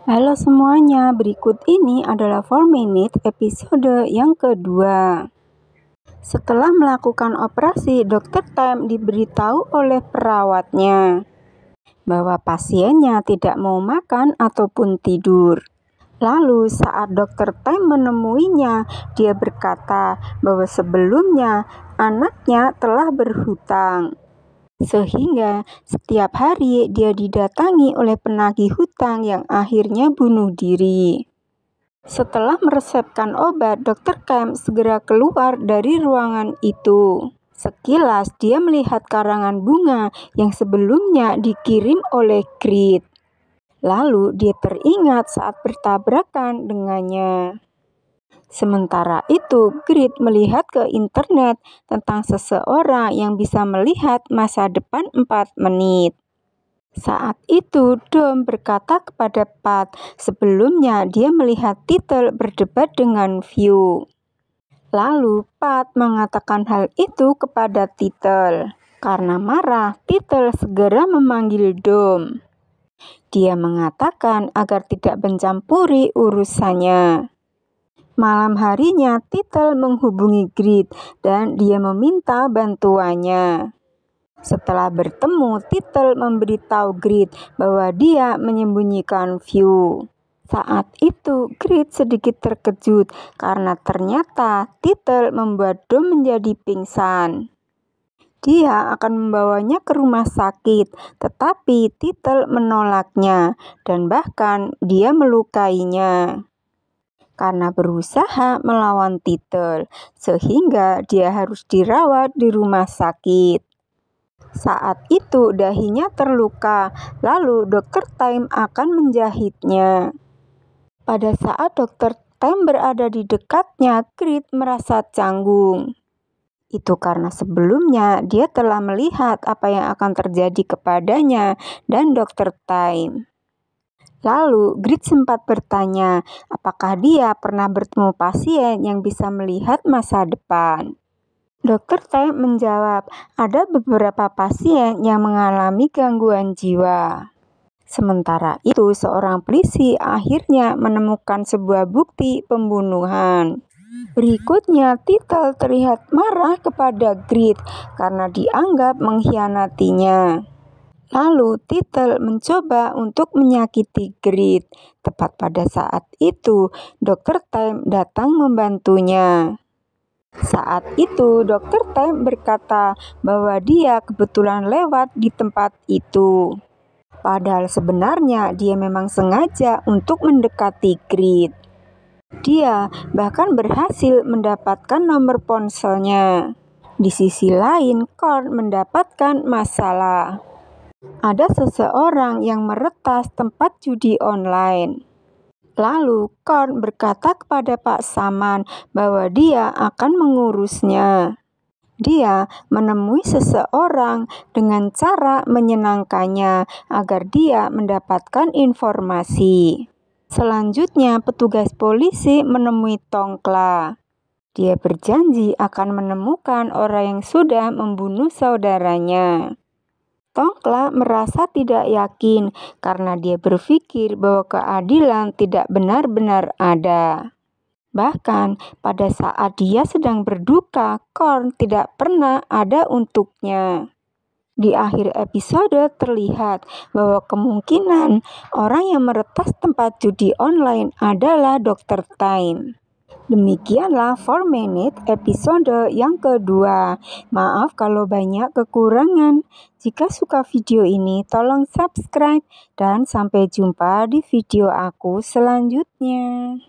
Halo semuanya, berikut ini adalah 4 Minute episode yang kedua. Setelah melakukan operasi, Dr. Time diberitahu oleh perawatnya bahwa pasiennya tidak mau makan ataupun tidur. Lalu saat Dr. Time menemuinya, dia berkata bahwa sebelumnya anaknya telah berhutang. Sehingga setiap hari dia didatangi oleh penagih hutang yang akhirnya bunuh diri. Setelah meresepkan obat, Dr. Kemp segera keluar dari ruangan itu. Sekilas dia melihat karangan bunga yang sebelumnya dikirim oleh Grit. Lalu dia teringat saat bertabrakan dengannya. Sementara itu, Grit melihat ke internet tentang seseorang yang bisa melihat masa depan 4 menit. Saat itu, Dom berkata kepada Pat, sebelumnya dia melihat Titel berdebat dengan View. Lalu, Pat mengatakan hal itu kepada Titel. Karena marah, Titel segera memanggil Dom. Dia mengatakan agar tidak mencampuri urusannya. Malam harinya, Titel menghubungi Grit dan dia meminta bantuannya. Setelah bertemu, Titel memberitahu Grit bahwa dia menyembunyikan View. Saat itu, Grit sedikit terkejut karena ternyata Titel membuat Dom menjadi pingsan. Dia akan membawanya ke rumah sakit, tetapi Titel menolaknya dan bahkan dia melukainya. Karena berusaha melawan Titel, sehingga dia harus dirawat di rumah sakit. Saat itu dahinya terluka, lalu Dr. Time akan menjahitnya. Pada saat Dr. Time berada di dekatnya, Grit merasa canggung. Itu karena sebelumnya dia telah melihat apa yang akan terjadi kepadanya dan Dr. Time. Lalu, Grit sempat bertanya apakah dia pernah bertemu pasien yang bisa melihat masa depan. Dr. Time menjawab, ada beberapa pasien yang mengalami gangguan jiwa. Sementara itu, seorang polisi akhirnya menemukan sebuah bukti pembunuhan. Berikutnya, Titel terlihat marah kepada Grit karena dianggap mengkhianatinya. Lalu Titel mencoba untuk menyakiti Grit. Tepat pada saat itu, Dr. Time datang membantunya. Saat itu, Dr. Time berkata bahwa dia kebetulan lewat di tempat itu. Padahal sebenarnya dia memang sengaja untuk mendekati Grit. Dia bahkan berhasil mendapatkan nomor ponselnya. Di sisi lain, Korn mendapatkan masalah. Ada seseorang yang meretas tempat judi online. Lalu Korn berkata kepada Pak Saman bahwa dia akan mengurusnya. Dia menemui seseorang dengan cara menyenangkannya agar dia mendapatkan informasi. Selanjutnya petugas polisi menemui Tongkla. Dia berjanji akan menemukan orang yang sudah membunuh saudaranya. Tongkla merasa tidak yakin karena dia berpikir bahwa keadilan tidak benar-benar ada. Bahkan pada saat dia sedang berduka, Korn tidak pernah ada untuknya. Di akhir episode terlihat bahwa kemungkinan orang yang meretas tempat judi online adalah Dr. Time. Demikianlah 4 Minute episode yang kedua. Maaf kalau banyak kekurangan. Jika suka video ini, tolong subscribe dan sampai jumpa di video aku selanjutnya.